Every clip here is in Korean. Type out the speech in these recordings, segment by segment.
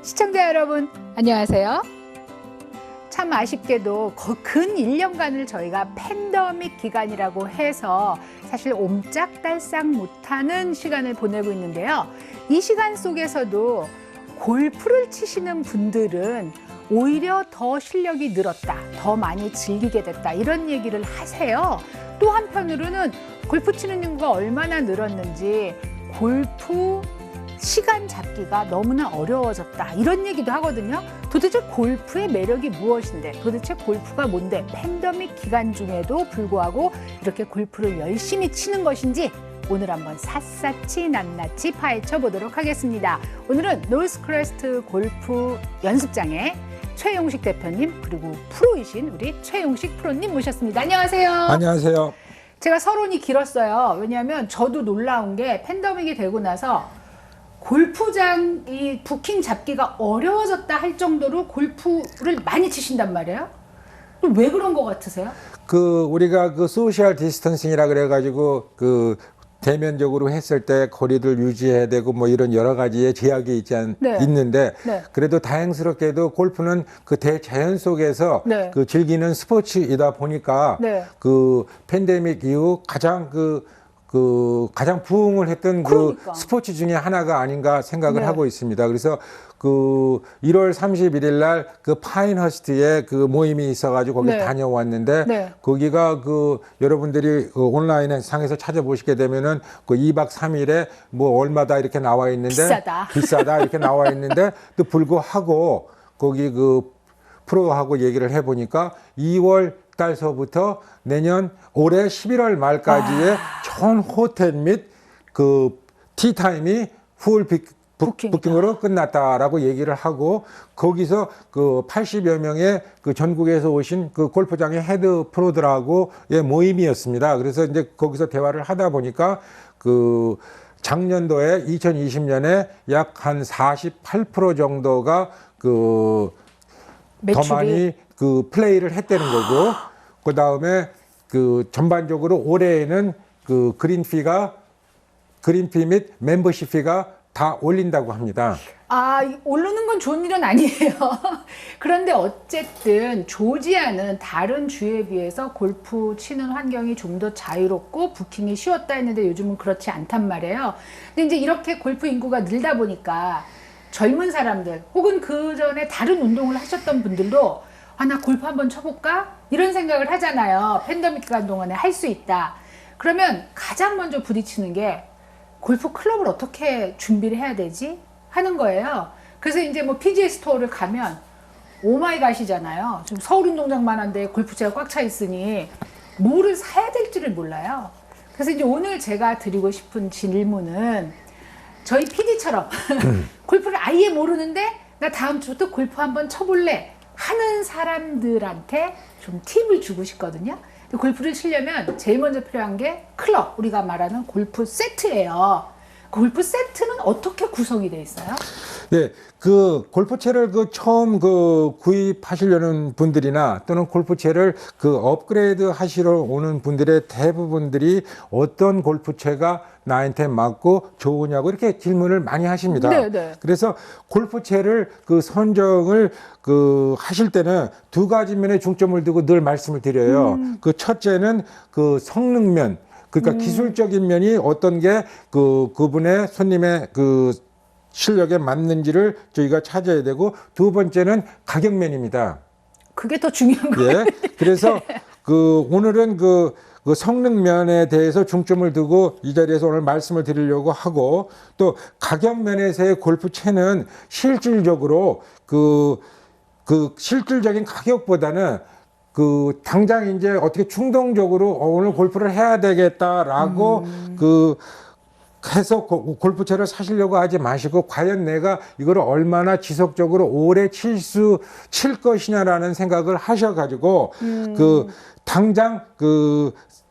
시청자 여러분, 안녕하세요. 참 아쉽게도 근 1년간을 저희가 팬데믹 기간이라고 해서 사실 옴짝달싹 못하는 시간을 보내고 있는데요. 이 시간 속에서도 골프를 치시는 분들은 오히려 더 실력이 늘었다, 더 많이 즐기게 됐다, 이런 얘기를 하세요. 또 한편으로는 골프 치는 인구가 얼마나 늘었는지 골프 시간 잡기가 너무나 어려워졌다, 이런 얘기도 하거든요. 도대체 골프의 매력이 무엇인데, 도대체 골프가 뭔데 팬데믹 기간 중에도 불구하고 이렇게 골프를 열심히 치는 것인지 오늘 한번 샅샅이 낱낱이 파헤쳐 보도록 하겠습니다. 오늘은 노스크레스트 골프 연습장에 최용식 대표님, 그리고 프로이신 우리 최용식 프로님 모셨습니다. 안녕하세요. 안녕하세요. 제가 서론이 길었어요. 왜냐하면 저도 놀라운 게 팬데믹이 되고 나서 골프장 이 부킹 잡기가 어려워졌다 할 정도로 골프를 많이 치신단 말이에요. 왜 그런 것 같으세요? 우리가 소셜 디스턴싱이라 그래가지고 대면적으로 했을 때 거리를 유지해야 되고 뭐 이런 여러 가지의 제약이 있는데 네. 그래도 다행스럽게도 골프는 대자연 속에서 네. 즐기는 스포츠이다 보니까 네. 팬데믹 이후 가장 가장 부흥을 했던 그러니까. 스포츠 중에 하나가 아닌가 생각을 네. 하고 있습니다. 그래서 1월 31일 날 파인허스트에 모임이 있어가지고 거기 네. 다녀왔는데 네. 거기가 여러분들이 온라인 상에서 찾아보시게 되면은 2박 3일에 뭐 얼마다 이렇게 나와 있는데 비싸다 이렇게 나와 있는데 또 불구하고 거기 프로하고 얘기를 해보니까 2월 달서부터 내년 올해 11월 말까지의 전 호텔 및 티타임이 풀 부킹으로 끝났다라고 얘기를 하고 거기서 80여 명의 전국에서 오신 골프장의 헤드 프로들하고의 모임이었습니다. 그래서 이제 거기서 대화를 하다 보니까 작년도에 2020년에 약 한 48% 정도가 더 많이 플레이를 했다는 거고, 그 다음에 전반적으로 올해에는 그린피 및 멤버십 피가 다 올린다고 합니다. 오르는 건 좋은 일은 아니에요. 그런데 어쨌든 조지아는 다른 주에 비해서 골프 치는 환경이 좀 더 자유롭고 부킹이 쉬웠다 했는데 요즘은 그렇지 않단 말이에요. 근데 이제 이렇게 골프 인구가 늘다 보니까 젊은 사람들 혹은 그 전에 다른 운동을 하셨던 분들도 나 골프 한번 쳐볼까? 이런 생각을 하잖아요. 팬데믹 기간 동안에 할 수 있다. 그러면 가장 먼저 부딪히는 게 골프 클럽을 어떻게 준비를 해야 되지? 하는 거예요. 그래서 이제 뭐 PGA 스토어를 가면 오마이갓이잖아요. 지금 서울운동장만 한데 골프채가 꽉 차 있으니 뭐를 사야 될지를 몰라요. 그래서 이제 오늘 제가 드리고 싶은 질문은 저희 PD처럼 골프를 아예 모르는데 나 다음 주부터 골프 한번 쳐볼래 하는 사람들한테 좀 팁을 주고 싶거든요. 골프를 치려면 제일 먼저 필요한 게 클럽, 우리가 말하는 골프 세트예요. 골프 세트는 어떻게 구성이 돼 있어요? 네, 골프채를 처음 구입하시려는 분들이나 또는 골프채를 업그레이드 하시러 오는 분들의 대부분들이 어떤 골프채가 나한테 맞고 좋으냐고 이렇게 질문을 많이 하십니다. 네. 그래서 골프채를 선정을 하실 때는 두 가지 면에 중점을 두고 늘 말씀을 드려요. 첫째는 성능면, 그러니까 기술적인 면이 어떤 게 그분의 손님의 실력에 맞는지를 저희가 찾아야 되고, 두 번째는 가격면입니다. 그게 더 중요한 거예요. 예. 그래서 오늘은 성능면에 대해서 중점을 두고 이 자리에서 오늘 말씀을 드리려고 하고, 또 가격면에서의 골프채는 실질적으로 실질적인 가격보다는 당장 이제 어떻게 충동적으로 오늘 골프를 해야 되겠다라고 해서 골프채를 사시려고 하지 마시고, 과연 내가 이거를 얼마나 지속적으로 오래 칠 것이냐라는 생각을 하셔가지고 당장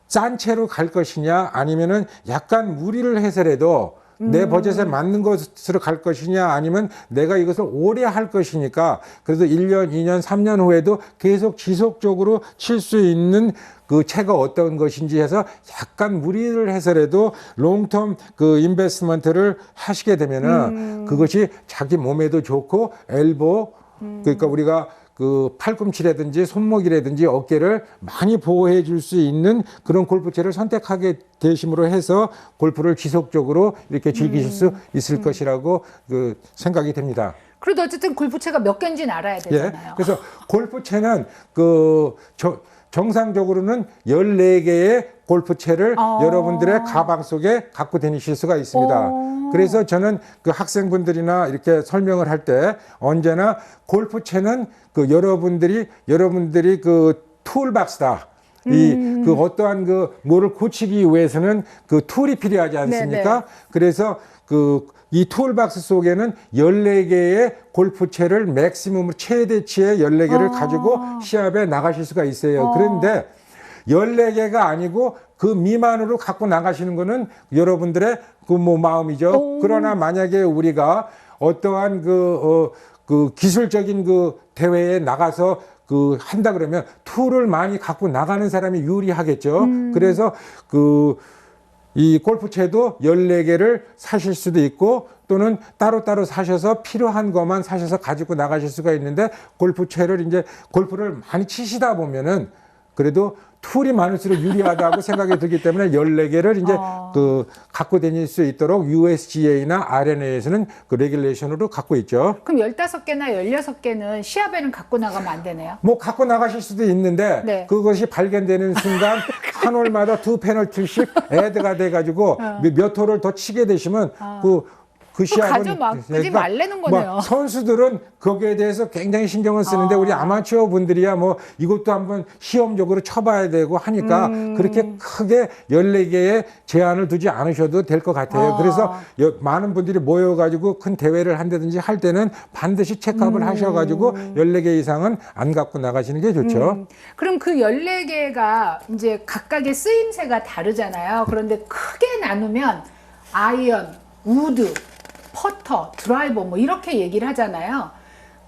싼 채로 갈 것이냐, 아니면은 약간 무리를 해서라도 내 버젯에 맞는 것으로 갈 것이냐 아니면 내가 이것을 오래 할 것이니까 그래도 1년, 2년, 3년 후에도 계속 지속적으로 칠 수 있는 그 채가 어떤 것인지 해서 약간 무리를 해서라도 롱텀 그 인베스트먼트를 하시게 되면은 그것이 자기 몸에도 좋고 엘보 그러니까 우리가 그 팔꿈치라든지 손목이라든지 어깨를 많이 보호해 줄 수 있는 그런 골프채를 선택하게 되심으로 해서 골프를 지속적으로 이렇게 즐기실 수 있을 것이라고 그 생각이 됩니다. 그래도 어쨌든 골프채가 몇 개인지는 알아야 되잖아요. 예. 그래서 골프채는 그 정상적으로는 14개의 골프채를 여러분들의 가방 속에 갖고 다니실 수가 있습니다. 그래서 저는 그 학생분들이나 이렇게 설명을 할 때 언제나 골프채는 그 여러분들이 그 툴박스다. 그 어떠한 그 뭐를 고치기 위해서는 그 툴이 필요하지 않습니까? 네네. 그래서 이 툴박스 속에는 14개의 골프채를 맥시멈으로 최대치의 14개를 가지고 시합에 나가실 수가 있어요. 그런데 14개가 아니고 그 미만으로 갖고 나가시는 거는 여러분들의 그 뭐 마음이죠. 그러나 만약에 우리가 어떠한 그 기술적인 그 대회에 나가서 그 한다 그러면 툴을 많이 갖고 나가는 사람이 유리하겠죠. 그래서 이 골프채도 14개를 사실 수도 있고 또는 따로따로 사셔서 필요한 것만 사셔서 가지고 나가실 수가 있는데 골프채를 이제 골프를 많이 치시다 보면은 그래도 툴이 많을수록 유리하다고 생각이 들기 때문에 14개를 이제 그 갖고 다닐 수 있도록 USGA나 RNA에서는 그 레귤레이션으로 갖고 있죠. 그럼 15개나 16개는 시합에는 갖고 나가면 안 되네요? 뭐 갖고 나가실 수도 있는데 네. 그것이 발견되는 순간 한 홀마다 2페널티씩 애드가 돼가지고 몇 홀을 더 치게 되시면 그 시합은 가지 말라는 거네요. 뭐 선수들은 거기에 대해서 굉장히 신경을 쓰는데 우리 아마추어 분들이야 뭐 이것도 한번 시험적으로 쳐봐야 되고 하니까 그렇게 크게 14개의 제한을 두지 않으셔도 될 것 같아요. 그래서 많은 분들이 모여가지고 큰 대회를 한다든지 할 때는 반드시 체크업을 하셔가지고 14개 이상은 안 갖고 나가시는 게 좋죠. 그럼 그 14개가 이제 각각의 쓰임새가 다르잖아요. 그런데 크게 나누면 아이언, 우드, 퍼터, 드라이버 뭐 이렇게 얘기를 하잖아요.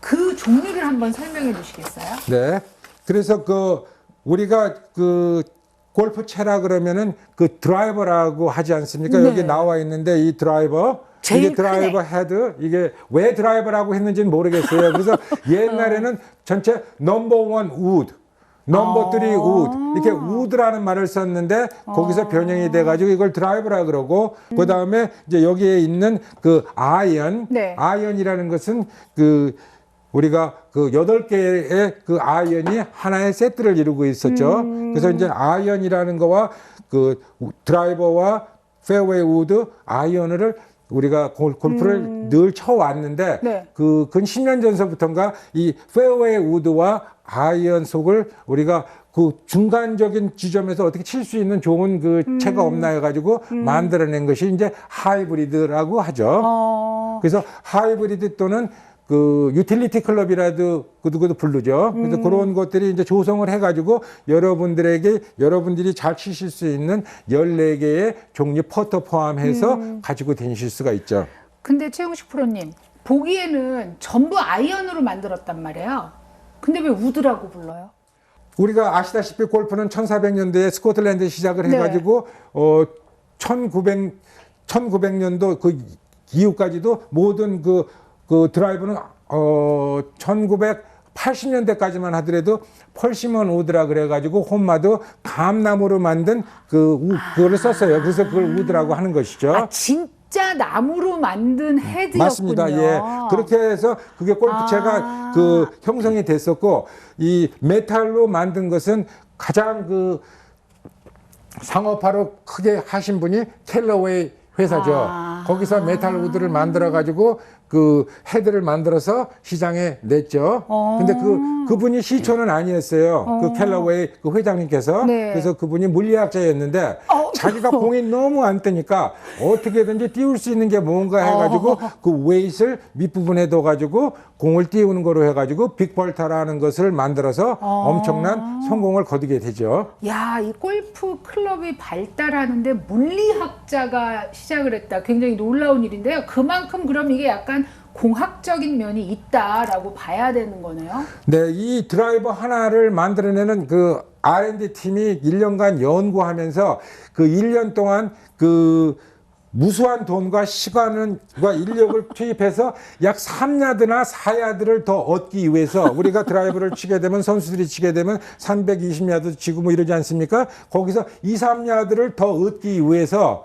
그 종류를 한번 설명해 주시겠어요? 네. 그래서 우리가 골프채라 그러면은 그 드라이버라고 하지 않습니까? 네. 여기 나와 있는데 이 드라이버 이게 드라이버 헤드 이게 왜 드라이버라고 했는지는 모르겠어요. 그래서 옛날에는 전체 넘버 원 우드 넘버 3 우드 이렇게 우드라는 말을 썼는데 거기서 변형이 돼가지고 이걸 드라이버라 그러고 그 다음에 이제 여기에 있는 그 아이언 네. 아이언이라는 것은 우리가 8개의 그 아이언이 하나의 세트를 이루고 있었죠. 그래서 이제 아이언이라는 거와 그 드라이버와 페어웨이 우드 아이언을 우리가 골프를 늘 쳐왔는데 네. 근 10년 전서부터인가 이 페어웨이 우드와 아이언 속을 우리가 그 중간적인 지점에서 어떻게 칠 수 있는 좋은 그 채가 없나 해가지고 만들어낸 것이 이제 하이브리드라고 하죠. 그래서 하이브리드 또는 그 유틸리티 클럽이라도 그도 부르죠. 그래서 그런 것들이 이제 조성을 해가지고 여러분들이 잘 치실 수 있는 14개의 종류 퍼터 포함해서 가지고 다니실 수가 있죠. 근데 최용식 프로님 보기에는 전부 아이언으로 만들었단 말이에요. 근데 왜 우드라고 불러요? 우리가 아시다시피 골프는 1400년도에 스코틀랜드 시작을 해가지고 1900년도 그 이후까지도 모든 그 드라이브는 1980년대까지만 하더라도 펄시먼 우드라 그래가지고 홈마도 감나무로 만든 그거를 썼어요. 그래서 그걸 우드라고 하는 것이죠. 진짜 나무로 만든 헤드였군요. 맞습니다. 예. 그렇게 해서 그게 골프채가 형성이 됐었고 이 메탈로 만든 것은 가장 상업화로 크게 하신 분이 캘러웨이 회사죠. 거기서 메탈 우드를 만들어 가지고 그 헤드를 만들어서 시장에 냈죠. 근데 그분이 시초는 아니었어요. 그 캘러웨이 그 회장님께서. 네. 그래서 그분이 물리학자였는데 자기가 공이 너무 안 뜨니까 어떻게든지 띄울 수 있는 게 뭔가 해가지고 그 웨이트를 밑부분에 둬가지고 공을 띄우는 거로 해가지고 빅벌타라는 것을 만들어서 엄청난 성공을 거두게 되죠. 야, 이 골프 클럽이 발달하는데 물리학자가 시작을 했다. 굉장히 놀라운 일인데요. 그만큼 그럼 이게 약간 공학적인 면이 있다라고 봐야 되는 거네요. 네, 이 드라이버 하나를 만들어내는 그 R&D 팀이 1년간 연구하면서 그 1년 동안 그 무수한 돈과 시간과 인력을 투입해서 약 3야드나 4야드를 더 얻기 위해서 우리가 드라이버를 치게 되면 선수들이 치게 되면 320야드 치고 뭐 이러지 않습니까? 거기서 2, 3야드를 더 얻기 위해서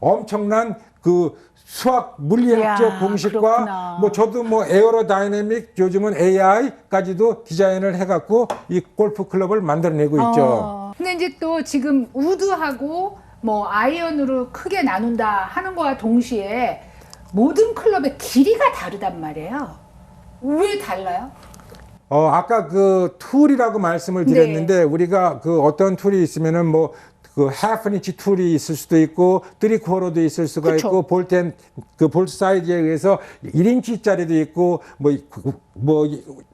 엄청난 그 수학 물리학적 이야, 공식과 그렇구나. 뭐 저도 뭐 에어로다이내믹 요즘은 AI까지도 디자인을 해갖고 이 골프 클럽을 만들어내고 있죠. 근데 이제 또 지금 우드하고 뭐 아이언으로 크게 나눈다 하는 거와 동시에 모든 클럽의 길이가 다르단 말이에요. 왜 달라요? 아까 그 툴이라고 말씀을 드렸는데 우리가 그 어떤 툴이 있으면은 뭐 그 half inch 툴이 있을 수도 있고 3/4도 있을 수가 그쵸. 있고 볼텐 그 볼트 사이즈에 의해서 1인치짜리도 있고 뭐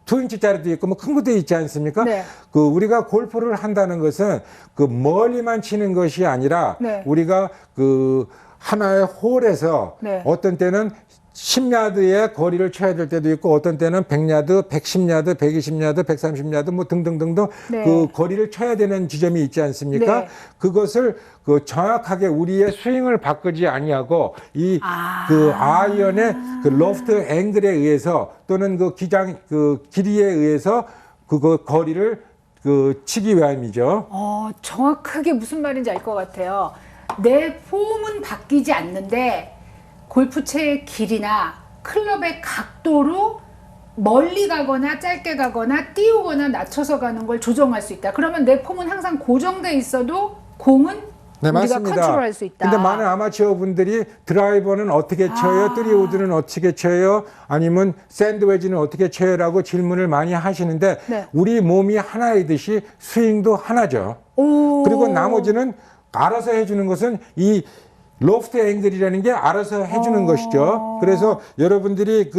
2인치짜리도 있고 뭐 큰 것도 있지 않습니까? 네. 그 우리가 골프를 한다는 것은 그 멀리만 치는 것이 아니라 네. 우리가 그 하나의 홀에서 네. 어떤 때는 10야드의 거리를 쳐야 될 때도 있고 어떤 때는 100야드, 110야드, 120야드, 130야드 뭐 등등등등 네. 그 거리를 쳐야 되는 지점이 있지 않습니까? 네. 그것을 그 정확하게 우리의 스윙을 바꾸지 아니하고 이 그 아이언의 그 로프트 앵글에 의해서 또는 그 기장 그 길이에 의해서 그거 거리를 그 치기 위함이죠. 정확하게 무슨 말인지 알 것 같아요. 내 폼은 바뀌지 않는데 골프채의 길이나 클럽의 각도로 멀리 가거나 짧게 가거나 띄우거나 낮춰서 가는 걸 조정할 수 있다. 그러면 내 폼은 항상 고정돼 있어도 공은 네, 우리가 맞습니다. 컨트롤할 수 있다. 근데 많은 아마추어 분들이 드라이버는 어떻게 쳐요? 뜨리우드는 어떻게 쳐요? 아니면 샌드웨지는 어떻게 쳐요라고 질문을 많이 하시는데 네. 우리 몸이 하나이듯이 스윙도 하나죠. 그리고 나머지는 알아서 해주는 것은 이 로프트 앵글이라는 게 알아서 해주는 것이죠. 그래서 여러분들이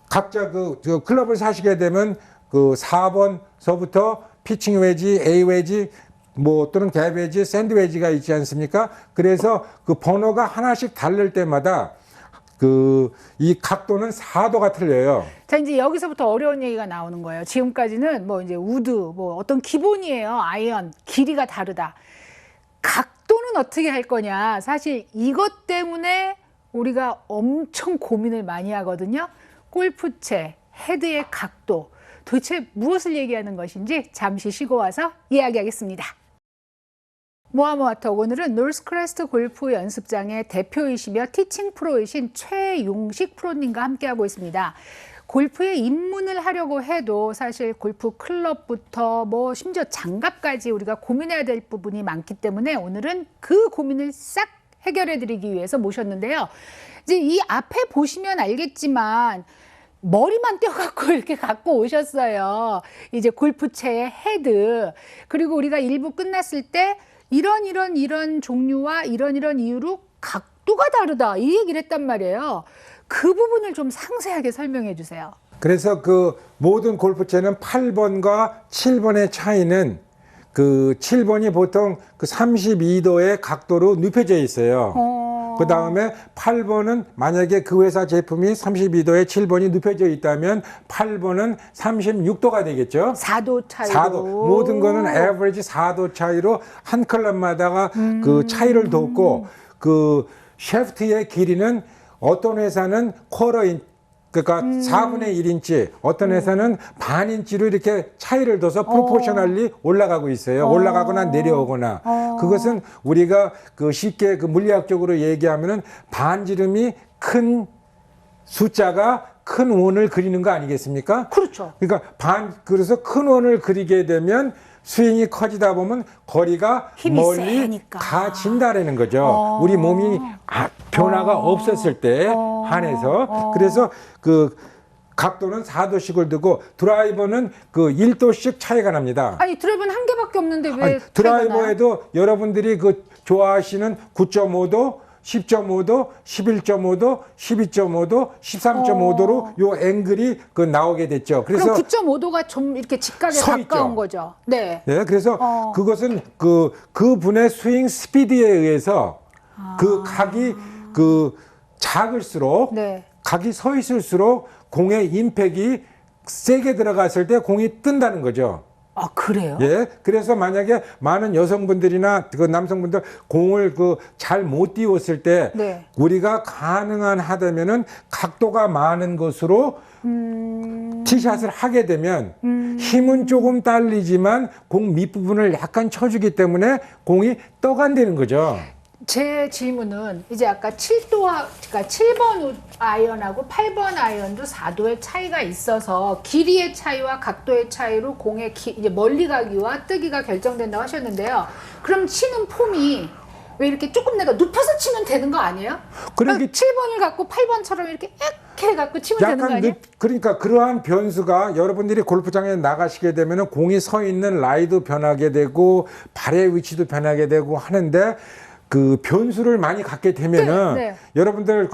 각자 그 클럽을 사시게 되면 그 4번서부터 피칭 웨지, A 웨지, 뭐 또는 갭 웨지, 샌드 웨지가 있지 않습니까? 그래서 그 번호가 하나씩 다를 때마다 이 각도는 4도가 틀려요. 자, 이제 여기서부터 어려운 얘기가 나오는 거예요. 지금까지는 뭐 이제 우드, 뭐 어떤 기본이에요. 아이언, 길이가 다르다. 각도는 어떻게 할 거냐. 사실 이것 때문에 우리가 엄청 고민을 많이 하거든요. 골프채, 헤드의 각도. 도대체 무엇을 얘기하는 것인지 잠시 쉬고 와서 이야기하겠습니다. 모아모아터 오늘은 노스크레스트 골프 연습장의 대표이시며 티칭 프로이신 최용식 프로님과 함께하고 있습니다. 골프에 입문을 하려고 해도 사실 골프 클럽부터 뭐 심지어 장갑까지 우리가 고민해야 될 부분이 많기 때문에 오늘은 그 고민을 싹 해결해 드리기 위해서 모셨는데요. 이제 이 앞에 보시면 알겠지만 머리만 떼어갖고 이렇게 갖고 오셨어요. 이제 골프채의 헤드. 그리고 우리가 일부 끝났을 때 이런 종류와 이런 이유로 각도가 다르다. 이 얘기를 했단 말이에요. 그 부분을 좀 상세하게 설명해 주세요. 그래서 그 모든 골프채는 8번과 7번의 차이는 그 7번이 보통 그 32도의 각도로 눕혀져 있어요. 그 다음에 8번은 만약에 그 회사 제품이 32도에 7번이 눕혀져 있다면 8번은 36도가 되겠죠. 4도 차이로. 4도. 모든 거는 에버리지 4도 차이로 한 클럽마다가 그 차이를 뒀고 그 샤프트의 길이는 어떤 회사는 쿼터인 그러니까 4분의 1인치, 어떤 회사는 반 인치로 이렇게 차이를 둬서 프로포셔널리 올라가고 있어요. 올라가거나 내려오거나. 그것은 우리가 그 쉽게 그 물리학적으로 얘기하면은 반지름이 큰 숫자가 큰 원을 그리는 거 아니겠습니까? 그렇죠. 그러니까 그래서 큰 원을 그리게 되면 스윙이 커지다 보면 거리가 힘이 멀리 세니까. 가진다라는 거죠. 우리 몸이 변화가 없었을 때 한해서. 그래서 각도는 4도씩을 두고 드라이버는 그 1도씩 차이가 납니다. 아니 드라이버는 한 개밖에 없는데 왜 아니, 차이가 나요? 드라이버에도 여러분들이 그 좋아하시는 9.5도, 10.5도, 11.5도, 12.5도, 13.5도로 요 앵글이 그 나오게 됐죠. 그래서 그럼 9.5도가 좀 이렇게 직각에 서 가까운 있죠. 거죠. 네. 네, 그래서 그것은 그 분의 스윙 스피드에 의해서 그 각이 그 작을수록 네. 각이 서 있을수록 공의 임팩이 세게 들어갔을 때 공이 뜬다는 거죠. 아 그래요? 예, 그래서 만약에 많은 여성분들이나 그 남성분들 공을 그 잘 못 띄웠을 때 네. 우리가 가능한 하다면은 각도가 많은 것으로 티샷을 하게 되면 힘은 조금 딸리지만 공 밑부분을 약간 쳐주기 때문에 공이 떠간다는 거죠. 제 질문은 이제 아까 7도, 그러니까 7번 아이언하고 8번 아이언도 4도의 차이가 있어서 길이의 차이와 각도의 차이로 공의 이제 멀리 가기와 뜨기가 결정된다고 하셨는데요. 그럼 치는 폼이 왜 이렇게 조금 내가 눕혀서 치면 되는 거 아니에요? 그러니까 7번을 갖고 8번처럼 이렇게 해갖고 치면 되는 거 아니에요? 그러니까 그러한 변수가 여러분들이 골프장에 나가시게 되면 공이 서 있는 라이도 변하게 되고 발의 위치도 변하게 되고 하는데 그 변수를 많이 갖게 되면은 네. 여러분들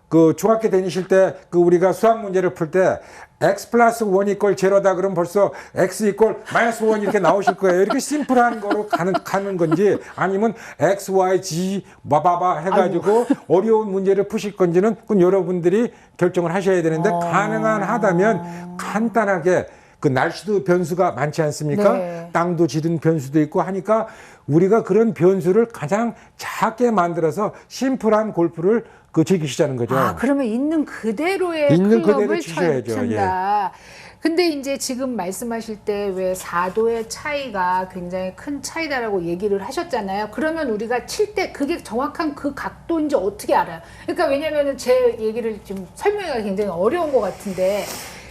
그 중학교 다니실 때 그 우리가 수학 문제를 풀 때 x 플러스 1 이퀄 제로다 그러면 벌써 x 이퀄 마이너스 1 이렇게 나오실 거예요. 이렇게 심플한 거로 가는 건지 아니면 x, y, z 바바바 해가지고 어려운 문제를 푸실 건지는 그건 여러분들이 결정을 하셔야 되는데 가능한 하다면 간단하게 그 날씨도 변수가 많지 않습니까? 네. 땅도 지든 변수도 있고 하니까 우리가 그런 변수를 가장 작게 만들어서 심플한 골프를 그 즐기시자는 거죠. 아, 그러면 있는 그대로의 있는 클럽을 그대로 치셔야죠. 찬다. 근데 이제 지금 말씀하실 때 왜 4도의 차이가 굉장히 큰 차이다라고 얘기를 하셨잖아요. 그러면 우리가 칠 때 그게 정확한 그 각도인지 어떻게 알아요? 그러니까 왜냐면은 제 얘기를 좀 설명하기가 굉장히 어려운 것 같은데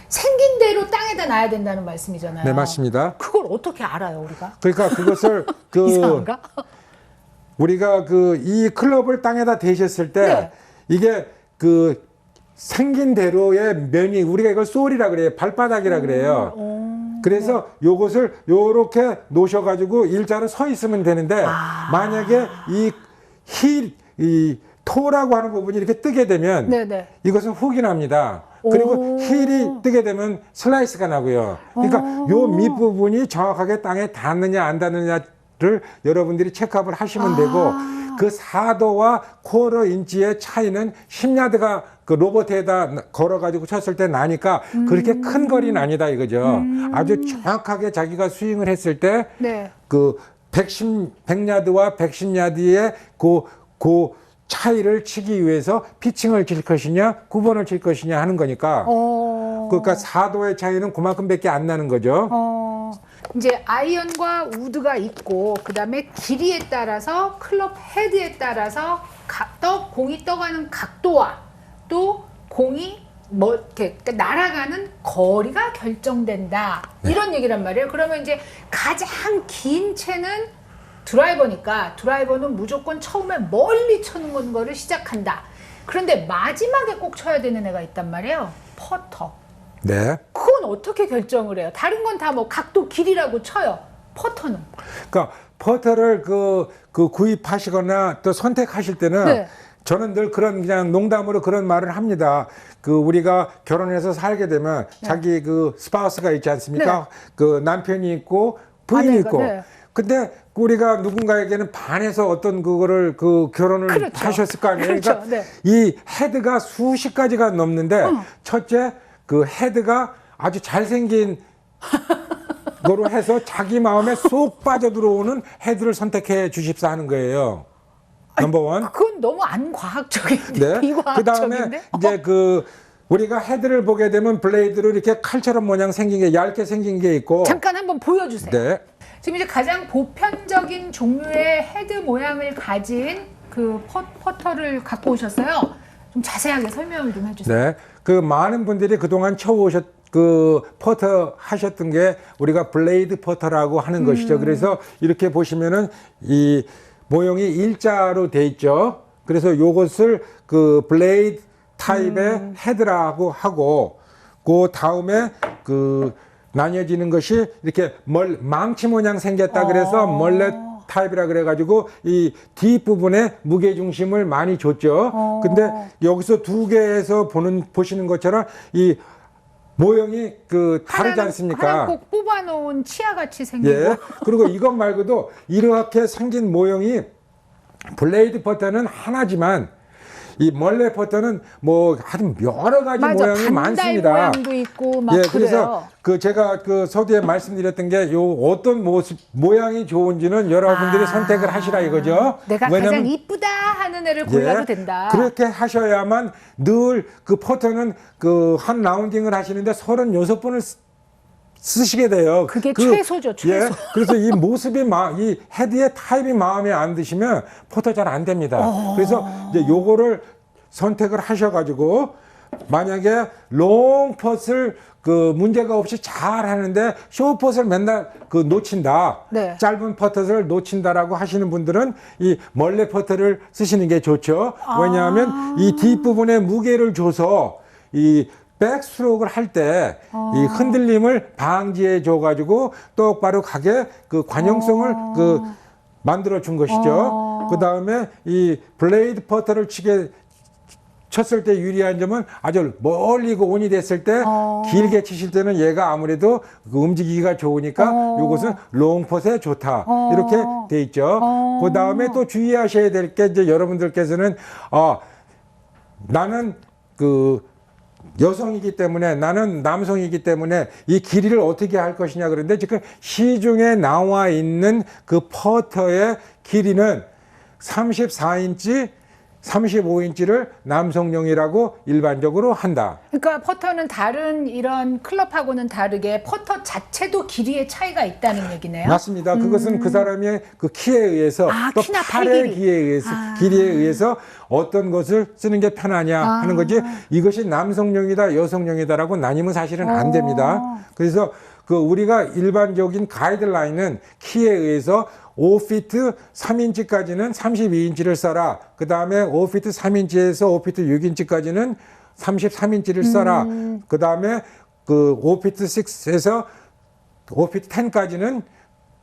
생긴 대로 땅에다 놔야 된다는 말씀이잖아요. 네, 맞습니다. 그걸 어떻게 알아요, 우리가? 그러니까 그것을 이상한가? 우리가 이 클럽을 땅에다 대셨을 때 네. 이게 그 생긴 대로의 면이 우리가 이걸 솔이라 그래요. 발바닥이라 그래요. 그래서 요것을 요렇게 놓으셔가지고 일자로 서 있으면 되는데 만약에 이 토라고 하는 부분이 이렇게 뜨게 되면 네네. 이것은 훅이 납니다. 그리고 힐이 뜨게 되면 슬라이스가 나고요. 그러니까 요 밑부분이 정확하게 땅에 닿느냐 안 닿느냐를 여러분들이 체크업을 하시면 되고 그 4도와 쿼터 인치의 차이는 10야드가 그 로봇에다 걸어가지고 쳤을 때 나니까 그렇게 큰 거리는 아니다 이거죠. 아주 정확하게 자기가 스윙을 했을 때 네. 그 100야드와 110야드의 그 차이를 치기 위해서 피칭을 칠 것이냐 9번을 칠 것이냐 하는 거니까 그러니까 4도의 차이는 그만큼밖에 안 나는 거죠. 이제 아이언과 우드가 있고 그다음에 길이에 따라서 클럽 헤드에 따라서 공이 떠가는 각도와 또 공이 이렇게 날아가는 거리가 결정된다. 네. 이런 얘기란 말이에요. 그러면 이제 가장 긴 채는 드라이버니까 드라이버는 무조건 처음에 멀리 쳐는 거를 시작한다. 그런데 마지막에 꼭 쳐야 되는 애가 있단 말이에요. 퍼터. 네. 그건 어떻게 결정을 해요? 다른 건 다 뭐 각도 길이라고 쳐요. 퍼터는. 그러니까 퍼터를 구입하시거나 또 선택하실 때는 네. 저는 늘 그냥 농담으로 그런 말을 합니다. 우리가 결혼해서 살게 되면 자기 스파우스가 있지 않습니까? 그 남편이 있고 부인이 아내가, 있고. 네. 근데 우리가 누군가에게는 반해서 어떤 그거를 결혼을 그렇죠. 하셨을 거 아니에요. 그렇죠. 그러니까 네. 이 헤드가 수십 가지가 넘는데 첫째 그 헤드가 아주 잘생긴 거로 해서 자기 마음에 쏙 빠져 들어오는 헤드를 선택해 주십사 하는 거예요. 넘버원. 그건 너무 안 과학적인데. 네. 그 비과학적인데. 다음에 이제 우리가 헤드를 보게 되면 블레이드로 이렇게 칼처럼 모양 생긴 게 얇게 생긴 게 있고. 잠깐 한번 보여주세요. 네. 지금 이제 가장 보편적인 종류의 헤드 모양을 가진 그 퍼터를 갖고 오셨어요. 좀 자세하게 설명을 좀 해주세요. 네. 많은 분들이 그동안 퍼터 하셨던 게 우리가 블레이드 퍼터라고 하는 것이죠. 그래서 이렇게 보시면은 이 모형이 일자로 돼 있죠. 그래서 요것을 블레이드 타입의 헤드라고 하고 그 다음에 그 나뉘어지는 것이 이렇게 망치 모양 생겼다 그래서 멀렛 타입이라 그래가지고 이 뒷부분에 무게 중심을 많이 줬죠. 근데 여기서 두 개에서 보시는 것처럼 이 모형이 그 다르지 않습니까? 하나 꼭 뽑아놓은 치아같이 생기고. 예. 그리고 이것 말고도 이렇게 생긴 모형이 블레이드 퍼터는 하나지만 이 멀레 퍼터는 뭐 아주 여러 가지 맞아, 모양이 많습니다. 모양도 있고 막 예, 그래요. 그래서 그 제가 그 서두에 말씀드렸던 게 요 어떤 모양이 좋은지는 여러분들이 선택을 하시라 이거죠. 내가 가장 이쁘다 하는 애를 골라도 된다. 그렇게 하셔야만 늘 그 퍼터는 그 한 라운딩을 하시는데 36번을 쓰시게 돼요. 그게 최소죠, 최소. 예, 그래서 이 모습이 이 헤드의 타입이 마음에 안 드시면 포터 잘 안 됩니다. 그래서 이제 요거를 선택을 하셔가지고 만약에 롱 펫을 그 문제가 없이 잘 하는데 쇼 펫을 맨날 그 놓친다. 네. 짧은 퍼터를 놓친다라고 하시는 분들은 이 멀레 퍼터를 쓰시는 게 좋죠. 왜냐하면 이 뒷부분에 무게를 줘서 이 백스트로크를 할 때 이 흔들림을 방지해 줘 가지고 똑바로 가게 그 관용성을 그 만들어 준 것이죠. 그다음에 이 블레이드 퍼터를 쳤을 때 유리한 점은 아주 멀리 그 온이 됐을 때 길게 치실 때는 얘가 아무래도 그 움직이기가 좋으니까 요것은 롱펫에 좋다. 이렇게 돼 있죠. 그다음에 또 주의하셔야 될 게 이제 여러분들께서는 나는 그 여성이기 때문에 나는 남성이기 때문에 이 길이를 어떻게 할 것이냐 그런데 지금 시중에 나와 있는 그 퍼터의 길이는 34인치 35인치를 남성용이라고 일반적으로 한다. 그러니까 퍼터는 다른 이런 클럽하고는 다르게 퍼터 자체도 길이의 차이가 있다는 얘기네요. 맞습니다. 그것은 그 사람의 그 키에 의해서 또 키나 팔의 길이에 의해서 어떤 것을 쓰는 게 편하냐 하는 거지 이것이 남성용이다 여성용이다라고 나뉘면 사실은 안 됩니다. 그래서 그 우리가 일반적인 가이드라인은 키에 의해서 5피트 3인치까지는 32인치를 써라. 그 다음에 5피트 3인치에서 5피트 6인치까지는 33인치를 써라. 그 다음에 그 5피트 6에서 5피트 10까지는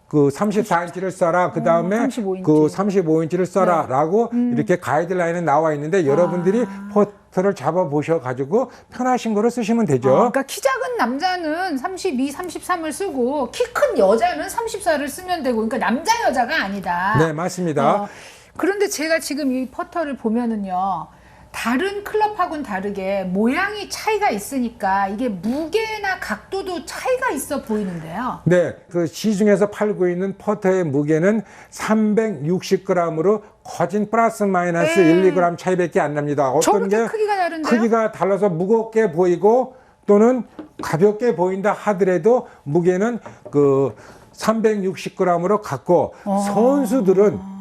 그 34인치를 써라. 그 다음에 35인치. 그 35인치를 써라. 라고 이렇게 가이드라인은 나와 있는데 여러분들이 퍼터를 잡아 보셔 가지고 편하신 거로 쓰시면 되죠. 그러니까 키 작은 남자는 32, 33을 쓰고 키 큰 여자는 34를 쓰면 되고 그러니까 남자 여자가 아니다. 네, 맞습니다. 그런데 제가 지금 이 퍼터를 보면은요. 다른 클럽하고는 다르게 모양이 차이가 있으니까 이게 무게나 각도도 차이가 있어 보이는데요. 네, 그 시중에서 팔고 있는 퍼터의 무게는 360g으로 거진 플러스 마이너스 1, 2g 차이밖에 안 납니다. 어떤 게 크기가 다른데요? 크기가 달라서 무겁게 보이고 또는 가볍게 보인다 하더라도 무게는 그 360g으로 갖고 선수들은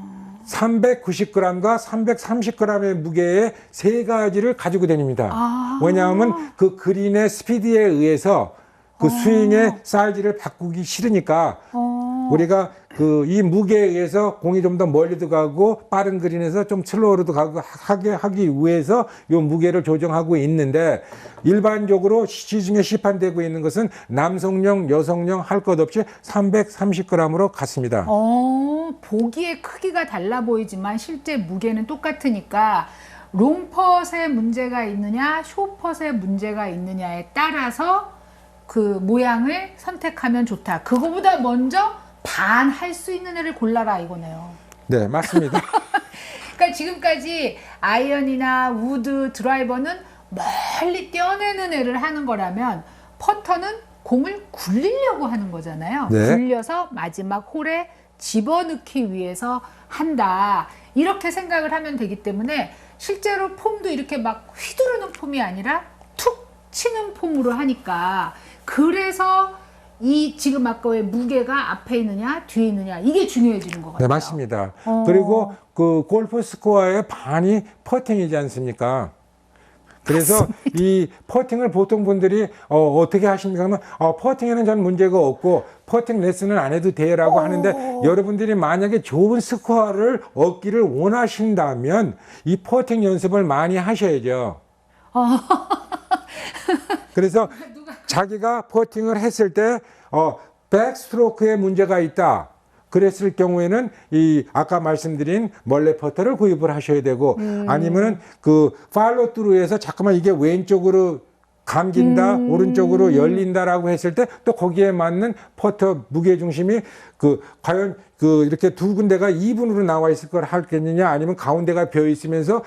390g과 330g의 무게의 세 가지를 가지고 다닙니다. 왜냐하면 그 그린의 스피드에 의해서 그 스윙의 사이즈를 바꾸기 싫으니까 우리가 그 이 무게에 의해서 공이 좀 더 멀리도 가고 빠른 그린에서 좀 슬로우로도 가고 하기 위해서 요 무게를 조정하고 있는데 일반적으로 시중에 시판되고 있는 것은 남성용, 여성용 할 것 없이 330g으로 갔습니다. 보기에 크기가 달라 보이지만 실제 무게는 똑같으니까 롱펫에 문제가 있느냐, 숏펫에 문제가 있느냐에 따라서 그 모양을 선택하면 좋다. 그거보다 먼저 반 할 수 있는 애를 골라라 이거네요. 네, 맞습니다. 그러니까 지금까지 아이언이나 우드, 드라이버는 멀리 떼어내는 애를 하는 거라면 퍼터는 공을 굴리려고 하는 거잖아요. 네. 굴려서 마지막 홀에 집어넣기 위해서 한다. 이렇게 생각을 하면 되기 때문에 실제로 폼도 이렇게 막 휘두르는 폼이 아니라 툭 치는 폼으로 하니까 그래서 이 지금 아까의 무게가 앞에 있느냐 뒤에 있느냐 이게 중요해지는 것 같아요. 네, 맞습니다. 그리고 그 골프 스코어의 반이 퍼팅이지 않습니까? 그래서 이 퍼팅을 보통 분들이 어떻게 하십니까? 하면 퍼팅에는 전 문제가 없고 퍼팅 레슨은 안 해도 돼라고 하는데 여러분들이 만약에 좋은 스코어를 얻기를 원하신다면 이 퍼팅 연습을 많이 하셔야죠. 그래서 자기가 퍼팅을 했을 때 백스트로크에 문제가 있다. 그랬을 경우에는 이 아까 말씀드린 멀레 퍼터를 구입을 하셔야 되고 아니면은 그 팔로 트루에서 자꾸만 이게 왼쪽으로 감긴다, 오른쪽으로 열린다라고 했을 때 또 거기에 맞는 퍼터 무게 중심이 그 과연 그 이렇게 두 군데가 이분으로 나와 있을 걸 하겠느냐 아니면 가운데가 비어 있으면서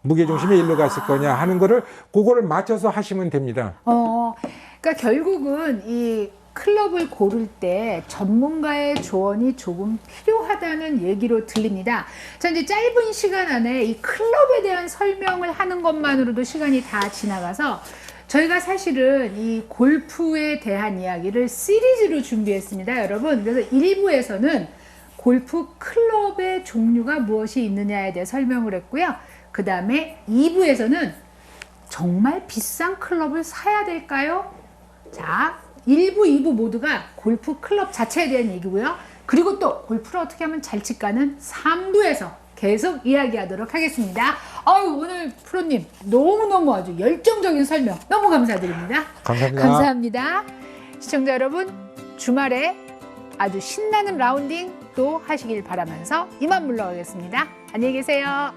무게 중심이 일로 갔을 거냐 하는 거를 그거를 맞춰서 하시면 됩니다. 그러니까 결국은 이 클럽을 고를 때 전문가의 조언이 조금 필요하다는 얘기로 들립니다. 자, 이제 짧은 시간 안에 이 클럽에 대한 설명을 하는 것만으로도 시간이 다 지나가서 저희가 사실은 이 골프에 대한 이야기를 시리즈로 준비했습니다, 여러분. 그래서 1부에서는 골프 클럽의 종류가 무엇이 있느냐에 대해 설명을 했고요. 그 다음에 2부에서는 정말 비싼 클럽을 사야 될까요? 자, 1부, 2부 모두가 골프 클럽 자체에 대한 얘기고요. 그리고 또 골프를 어떻게 하면 잘 칠까는 3부에서 계속 이야기하도록 하겠습니다. 아유, 오늘 프로님 너무너무 아주 열정적인 설명 너무 감사드립니다. 감사합니다. 감사합니다. 시청자 여러분, 주말에 아주 신나는 라운딩 또 하시길 바라면서 이만 물러가겠습니다. 안녕히 계세요.